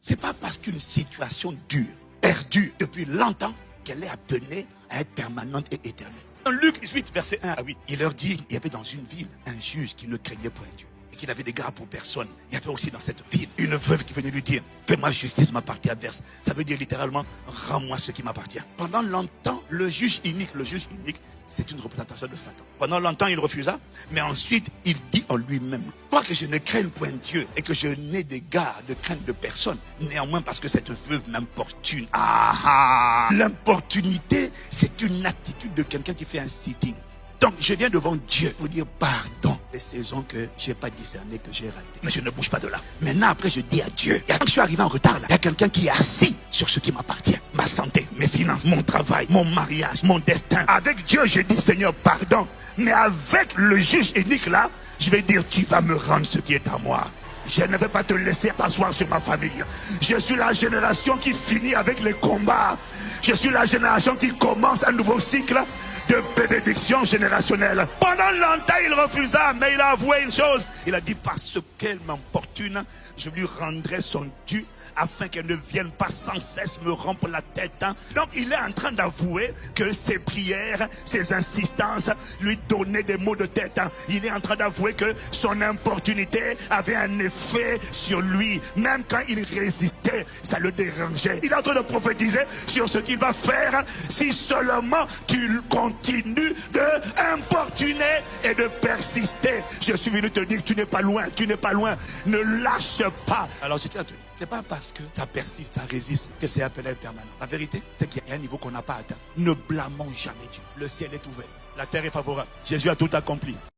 C'est pas parce qu'une situation dure, perdue depuis longtemps, qu'elle est appelée à être permanente et éternelle. Dans Luc 8, verset 1 à 8, il leur dit, il y avait dans une ville un juge qui ne craignait point Dieu et qui n'avait d'égard pour personne. Il y avait aussi dans cette ville une veuve qui venait lui dire, fais-moi justice, ma partie adverse. Ça veut dire littéralement, rends-moi ce qui m'appartient. Pendant longtemps, le juge unique, c'est une représentation de Satan. Pendant longtemps, il refusa, mais ensuite, il dit en lui-même, quoique je ne craigne point Dieu et que je n'ai d'égard de crainte de personne, néanmoins parce que cette veuve m'importune. L'importunité, c'est une attitude de quelqu'un qui fait un sitting. Donc, je viens devant Dieu pour dire pardon des saisons que je n'ai pas discerné, que j'ai ratées. Mais je ne bouge pas de là. Maintenant, après, je dis à Dieu. Et quand je suis arrivé en retard, là, il y a quelqu'un qui est assis sur ce qui m'appartient. Ma santé, mes finances, mon travail, mon mariage, mon destin. Avec Dieu, je dis, Seigneur, pardon. Mais avec le juge unique là, je vais dire, tu vas me rendre ce qui est à moi. Je ne vais pas te laisser t'asseoir sur ma famille. Je suis la génération qui finit avec les combats. Je suis la génération qui commence un nouveau cycle de bénédiction générationnelle. Pendant longtemps, il refusa, mais il a avoué une chose. Il a dit, parce qu'elle m'importune, je lui rendrai son dû, afin qu'elle ne vienne pas sans cesse me rompre la tête. Donc, il est en train d'avouer que ses prières, ses insistances lui donnaient des maux de tête. Il est en train d'avouer que son importunité avait un effet sur lui. Même quand il résistait, ça le dérangeait. Il est en train de prophétiser sur ce qu'il va faire si seulement tu continues de importuner et de persister. Je suis venu te dire, tu n'es pas loin, tu n'es pas loin. Ne lâche pas. Alors, je tiens à te dire, c'est pas parce que ça persiste, ça résiste, que c'est appelé permanent. La vérité, c'est qu'il y a un niveau qu'on n'a pas atteint. Ne blâmons jamais Dieu. Le ciel est ouvert. La terre est favorable. Jésus a tout accompli.